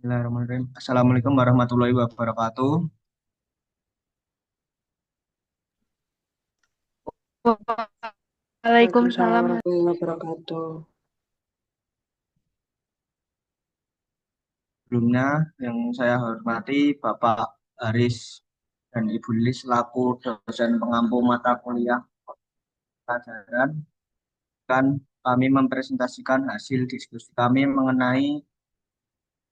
Bismillahirrahmanirrahim. Assalamualaikum warahmatullahi wabarakatuh. Waalaikumsalam Waalaikumsalam warahmatullahi wabarakatuh. Sebelumnya yang saya hormati Bapak Haris dan Ibu Lilis selaku dosen pengampu mata kuliah pelajaran kan kami mempresentasikan hasil diskusi kami mengenai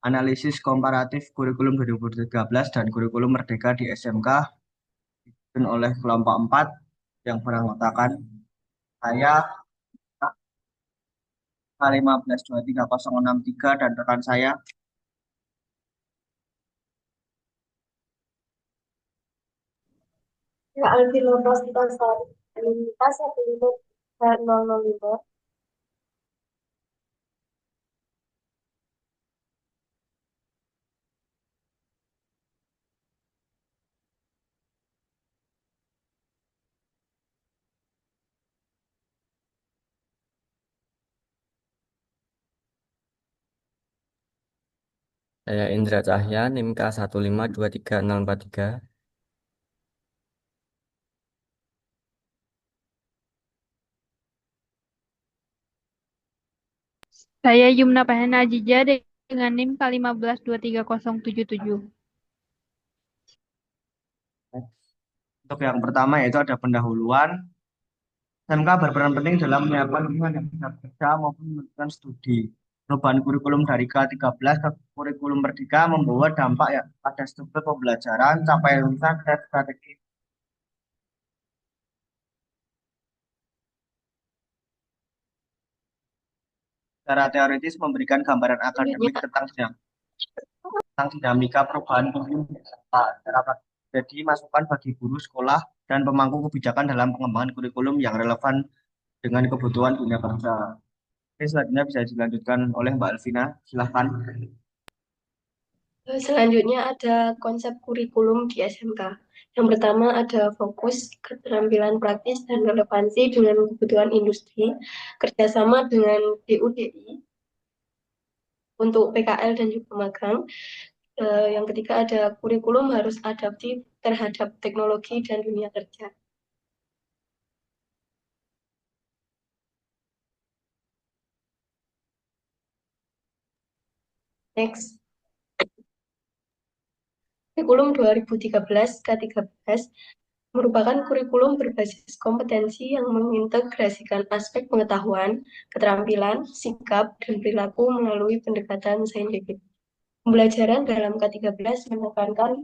analisis komparatif kurikulum 2013 dan kurikulum Merdeka di SMK dan oleh kelompok 4 yang beranggotakan saya K1523063 dan rekan saya. Ya, Alvin Rosita Lintas 15005. Saya Indra Cahya, NIM K1523043. Saya Yumna Pahena Ajija dengan NIM K1523077. Untuk yang pertama yaitu ada pendahuluan. SMK berperan penting dalam menyiapkan lingkungan yang bisa kerja maupun melakukan studi. Perubahan kurikulum dari K13 ke kurikulum Merdeka membawa dampak ya pada struktur pembelajaran, capaian lulusan, dan strategi. Secara teoritis memberikan gambaran akademik Selanjutnya, tentang dinamika perubahan kurikulum di SMK. Jadi masukan bagi guru sekolah dan pemangku kebijakan dalam pengembangan kurikulum yang relevan dengan kebutuhan dunia kerja. Oke, selanjutnya bisa dilanjutkan oleh Mbak Elvina. Silahkan. selanjutnya ada konsep kurikulum di SMK. Yang pertama ada fokus, keterampilan praktis, dan relevansi dengan kebutuhan industri, kerjasama dengan DUDI untuk PKL dan juga magang. Yang ketiga ada kurikulum harus adaptif terhadap teknologi dan dunia kerja. Next. Kurikulum 2013 K13 merupakan kurikulum berbasis kompetensi yang mengintegrasikan aspek pengetahuan, keterampilan, sikap, dan perilaku melalui pendekatan saintifik. Pembelajaran dalam K13 menekankan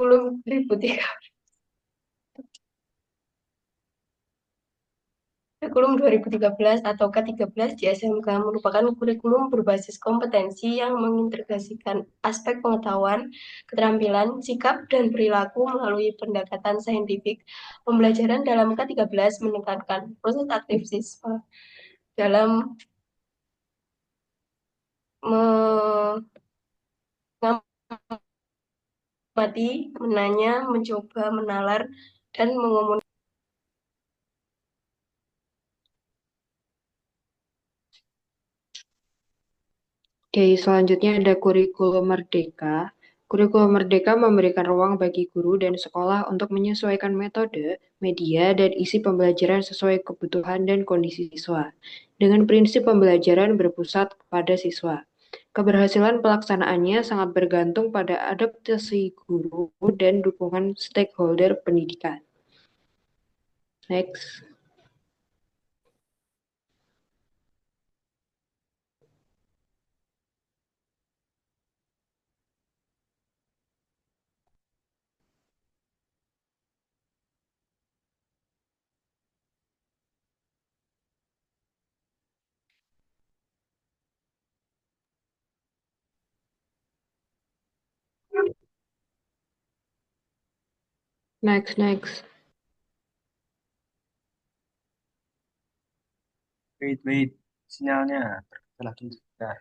kurikulum 2013 Kurikulum 2013 atau K13 di SMK merupakan kurikulum berbasis kompetensi yang mengintegrasikan aspek pengetahuan, keterampilan, sikap, dan perilaku melalui pendekatan saintifik. Pembelajaran dalam K13 menekankan proses aktif siswa dalam mengamati, menanya, mencoba, menalar, dan mengomunikasikan. Oke, selanjutnya ada kurikulum Merdeka. Kurikulum Merdeka memberikan ruang bagi guru dan sekolah untuk menyesuaikan metode, media, dan isi pembelajaran sesuai kebutuhan dan kondisi siswa, dengan prinsip pembelajaran berpusat kepada siswa. Keberhasilan pelaksanaannya sangat bergantung pada adaptasi guru dan dukungan stakeholder pendidikan. Next. Next. Wait. Sinyalnya telah sebentar.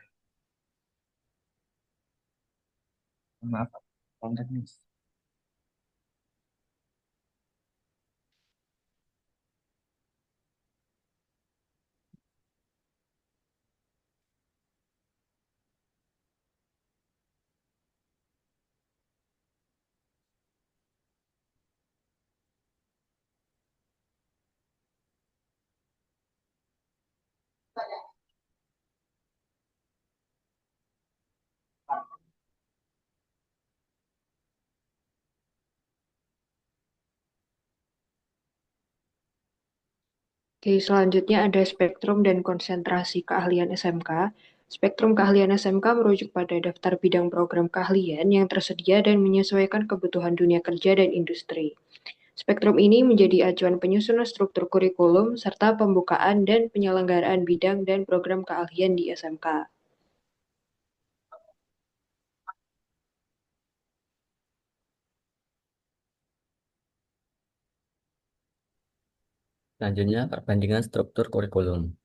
Maaf, kontak nih. Oke, selanjutnya ada spektrum dan konsentrasi keahlian SMK. Spektrum keahlian SMK merujuk pada daftar bidang program keahlian yang tersedia dan menyesuaikan kebutuhan dunia kerja dan industri. Spektrum ini menjadi acuan penyusunan struktur kurikulum serta pembukaan dan penyelenggaraan bidang dan program keahlian di SMK. Selanjutnya, perbandingan struktur kurikulum.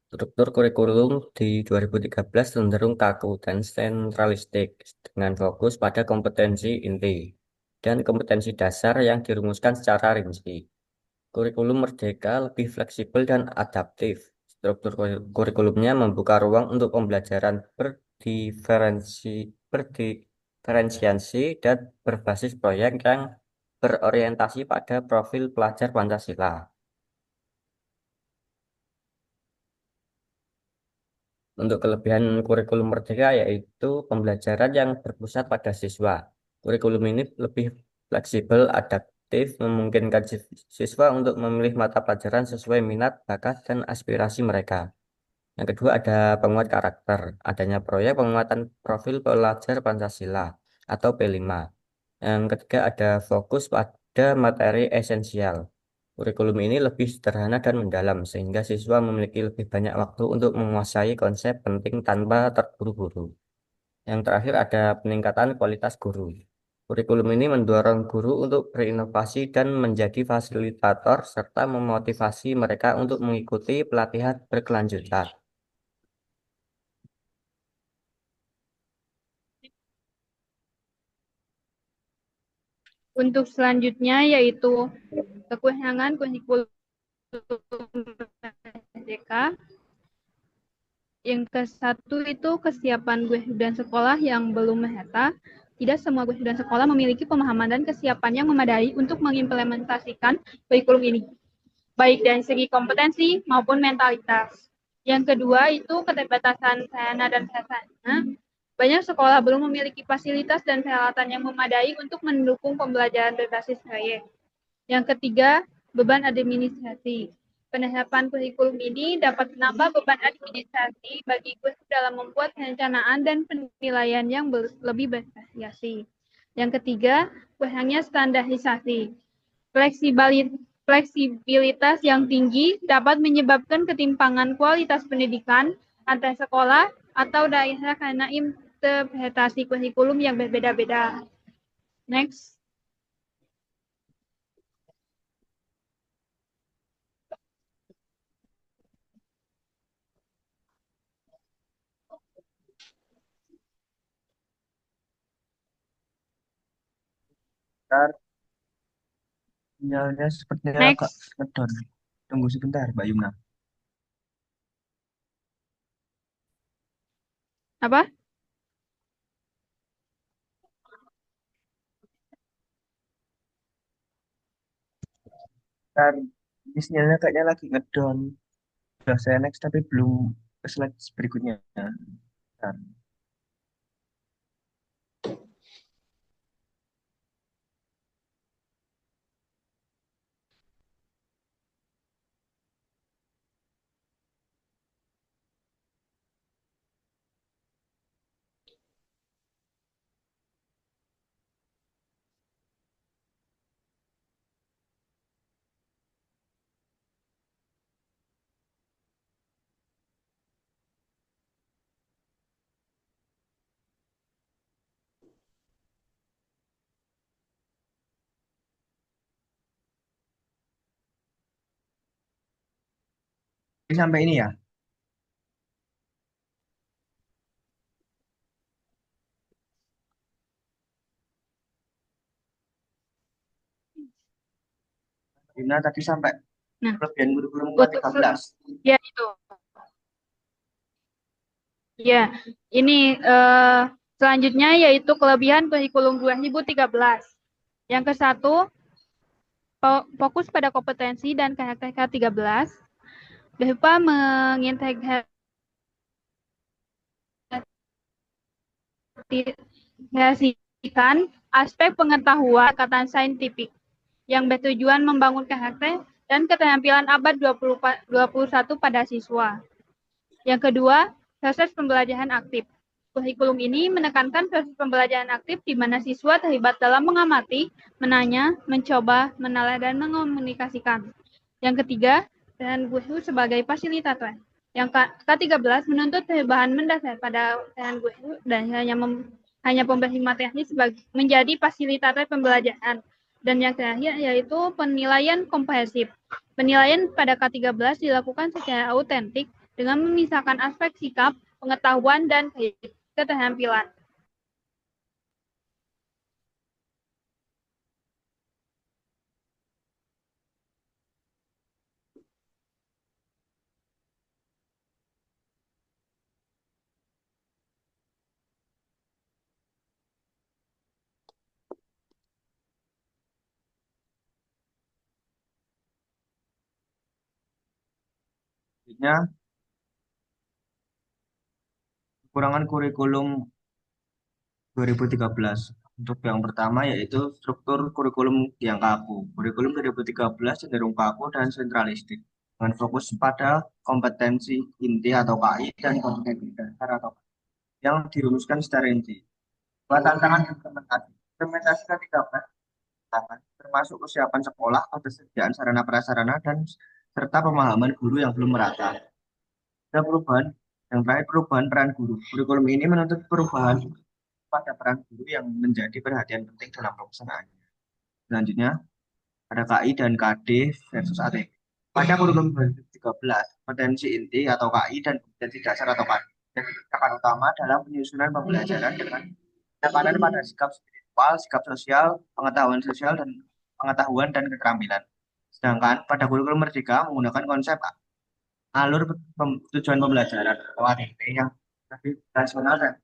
Struktur kurikulum di 2013 cenderung kaku dan sentralistik dengan fokus pada kompetensi inti dan kompetensi dasar yang dirumuskan secara rinci. Kurikulum Merdeka lebih fleksibel dan adaptif. Struktur kurikulumnya membuka ruang untuk pembelajaran berdiferensiasi dan berbasis proyek yang berorientasi pada profil pelajar Pancasila. Untuk kelebihan kurikulum Merdeka yaitu pembelajaran yang berpusat pada siswa. Kurikulum ini lebih fleksibel, adaptif, memungkinkan siswa untuk memilih mata pelajaran sesuai minat, bakat, dan aspirasi mereka. Yang kedua ada penguat karakter, adanya proyek penguatan profil pelajar Pancasila atau P5. Yang ketiga ada fokus pada materi esensial. Kurikulum ini lebih sederhana dan mendalam, sehingga siswa memiliki lebih banyak waktu untuk menguasai konsep penting tanpa terburu-buru. Yang terakhir ada peningkatan kualitas guru. Kurikulum ini mendorong guru untuk berinovasi dan menjadi fasilitator, serta memotivasi mereka untuk mengikuti pelatihan berkelanjutan. Untuk selanjutnya yaitu kekurangan kurikulum merdeka. Yang ke satu itu kesiapan guru dan sekolah yang belum merata. Tidak semua guru dan sekolah memiliki pemahaman dan kesiapan yang memadai untuk mengimplementasikan kurikulum ini, baik dari segi kompetensi maupun mentalitas. Yang kedua itu keterbatasan sarana dan prasarana. Banyak sekolah belum memiliki fasilitas dan peralatan yang memadai untuk mendukung pembelajaran berbasis proyek. Yang ketiga, beban administrasi. Penerapan kurikulum ini dapat menambah beban administrasi bagi guru dalam membuat perencanaan dan penilaian yang lebih bervariasi. Yang ketiga, kurangnya standarisasi. Fleksibilitas yang tinggi dapat menyebabkan ketimpangan kualitas pendidikan antar sekolah atau daerah karena interpretasi kurikulum yang berbeda-beda. Next. Bentar, sinyalnya sepertinya agak Next. ngedon. Tunggu sebentar, Mbak Yumna. Apa? Bentar, ini sinyalnya kayaknya lagi ngedon. Sudah saya next tapi belum ke slide berikutnya. Bentar. Ini sampai ini ya. Dina tadi sampai Nah, kelebihan kurikulum untuk ke-13. ya itu. Ya, ini selanjutnya yaitu kelebihan kurikulum 2013. Yang ke-1, fokus pada kompetensi dan karakter K13 berupa mengintegrasikan aspek pengetahuan kata saintifik yang bertujuan membangun karakter dan keterampilan abad 21 pada siswa. Yang kedua, proses pembelajaran aktif. Kurikulum ini menekankan proses pembelajaran aktif di mana siswa terlibat dalam mengamati, menanya, mencoba, menalar, dan mengomunikasikan. Yang ketiga, peran guru sebagai fasilitator. Yang ke-13 menuntut perubahan mendasar pada peran guru dan hanya pemberi materi menjadi fasilitator pembelajaran. Dan yang terakhir yaitu penilaian komprehensif. Penilaian pada K13 dilakukan secara autentik dengan memisahkan aspek sikap, pengetahuan, dan keterampilan. Selanjutnya, kekurangan kurikulum 2013. Untuk yang pertama yaitu struktur kurikulum yang kaku. Kurikulum 2013 cenderung kaku dan sentralistik, dengan fokus pada kompetensi inti atau KI dan kompetensi dasar atau yang dirumuskan secara rinci. Buat tantangan implementasi. Implementasi K13 termasuk kesiapan sekolah, ketersediaan sarana prasarana, dan serta pemahaman guru yang belum merata. Ada perubahan, yang terakhir perubahan peran guru. Kurikulum ini menuntut perubahan pada peran guru yang menjadi perhatian penting dalam pelaksanaan. Selanjutnya, ada KI dan KD versus ATP. Pada kurikulum 2013, kompetensi inti atau KI dan kompetensi dasar atau KD jadi tindakan utama dalam penyusunan pembelajaran dengan penekanan pada sikap spiritual, sikap sosial, pengetahuan dan keterampilan. Sedangkan pada kurikulum Merdeka menggunakan konsep alur tujuan pembelajaran atau ATP yang lebih rasional dan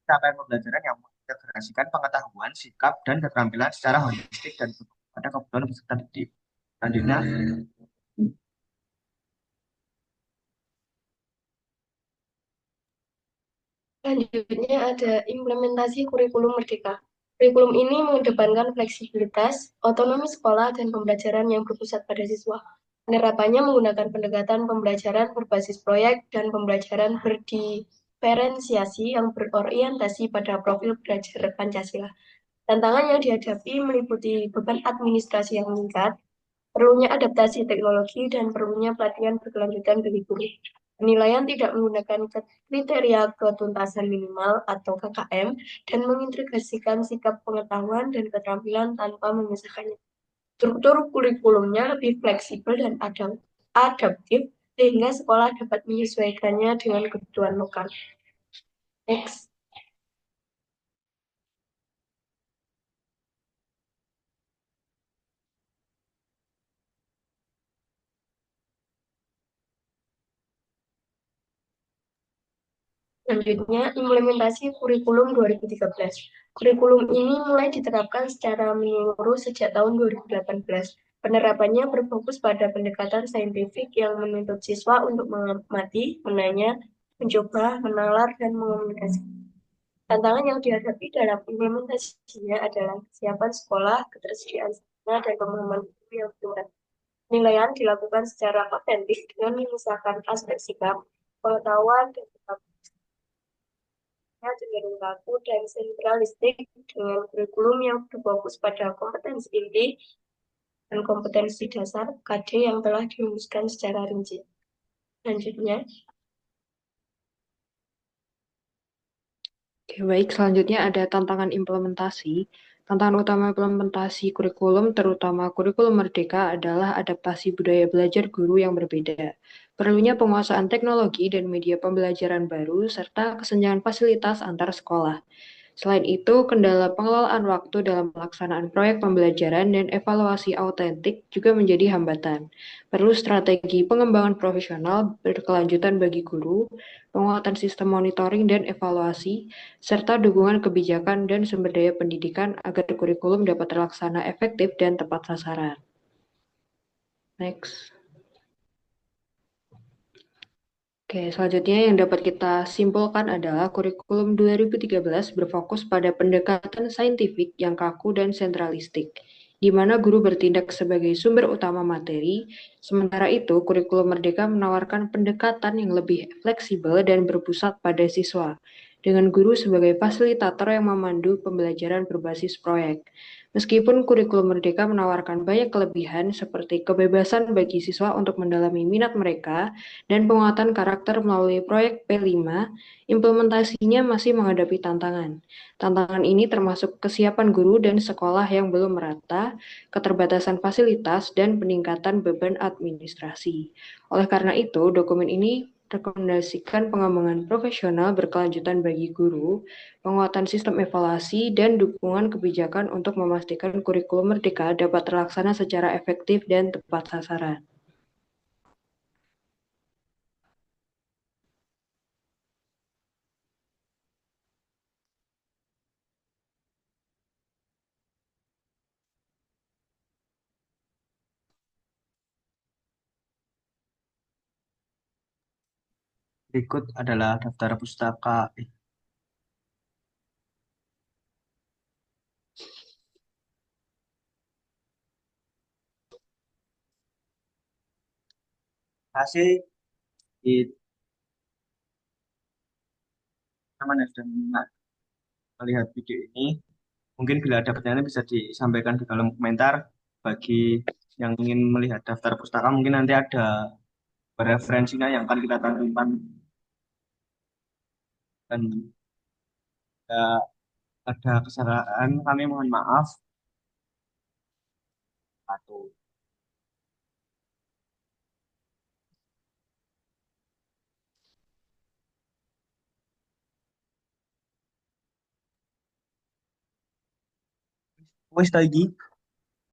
capaian pembelajaran yang mengintegrasikan pengetahuan, sikap, dan keterampilan secara holistik dan pada kebutuhan peserta didik. Selanjutnya, Selanjutnya ada implementasi kurikulum Merdeka. Kurikulum ini mengedepankan fleksibilitas, otonomi sekolah, dan pembelajaran yang berpusat pada siswa. Penerapannya menggunakan pendekatan pembelajaran berbasis proyek dan pembelajaran berdiferensiasi yang berorientasi pada profil belajar Pancasila. Tantangan yang dihadapi meliputi beban administrasi yang meningkat, perlunya adaptasi teknologi, dan perlunya pelatihan berkelanjutan bagi guru. Penilaian tidak menggunakan kriteria ketuntasan minimal atau KKM dan mengintegrasikan sikap pengetahuan dan keterampilan tanpa memisahkannya. Struktur kurikulumnya lebih fleksibel dan adaptif sehingga sekolah dapat menyesuaikannya dengan kebutuhan lokal. Next. Selanjutnya, implementasi kurikulum 2013. Kurikulum ini mulai diterapkan secara menyeluruh sejak tahun 2018. Penerapannya berfokus pada pendekatan saintifik yang menuntut siswa untuk mengamati, menanya, mencoba, menalar, dan mengomunikasikan. Tantangan yang dihadapi dalam implementasinya adalah kesiapan sekolah, ketersediaan sarana, dan pemahaman guru yang berat. Penilaian dilakukan secara otentik dengan memisahkan aspek sikap, pengetahuan, dan cenderung kaku dan sentralistik dengan kurikulum yang berfokus pada kompetensi inti dan kompetensi dasar KD yang telah dirumuskan secara rinci. Selanjutnya, Oke, baik, selanjutnya ada tantangan implementasi. Tantangan utama implementasi kurikulum, terutama kurikulum Merdeka, adalah adaptasi budaya belajar guru yang berbeda. Perlunya penguasaan teknologi dan media pembelajaran baru, serta kesenjangan fasilitas antar sekolah. Selain itu, kendala pengelolaan waktu dalam pelaksanaan proyek pembelajaran dan evaluasi autentik juga menjadi hambatan. Perlu strategi pengembangan profesional berkelanjutan bagi guru, penguatan sistem monitoring dan evaluasi, serta dukungan kebijakan dan sumber daya pendidikan agar kurikulum dapat terlaksana efektif dan tepat sasaran. Next. Oke, selanjutnya yang dapat kita simpulkan adalah kurikulum 2013 berfokus pada pendekatan saintifik yang kaku dan sentralistik, di mana guru bertindak sebagai sumber utama materi. Sementara itu, kurikulum Merdeka menawarkan pendekatan yang lebih fleksibel dan berpusat pada siswa, dengan guru sebagai fasilitator yang memandu pembelajaran berbasis proyek. Meskipun kurikulum Merdeka menawarkan banyak kelebihan seperti kebebasan bagi siswa untuk mendalami minat mereka, dan penguatan karakter melalui proyek P5, implementasinya masih menghadapi tantangan. Tantangan ini termasuk kesiapan guru dan sekolah yang belum merata, keterbatasan fasilitas, dan peningkatan beban administrasi. Oleh karena itu, dokumen ini rekomendasikan pengembangan profesional berkelanjutan bagi guru, penguatan sistem evaluasi, dan dukungan kebijakan untuk memastikan kurikulum Merdeka dapat terlaksana secara efektif dan tepat sasaran. Berikut adalah daftar pustaka. Kasih di teman yang sudah melihat video ini. Mungkin bila ada pertanyaan bisa disampaikan di kolom komentar. Bagi yang ingin melihat daftar pustaka, mungkin nanti ada referensinya yang akan kita tampilkan. Dan ada kesalahan, kami mohon maaf. Satu. Wes lagi.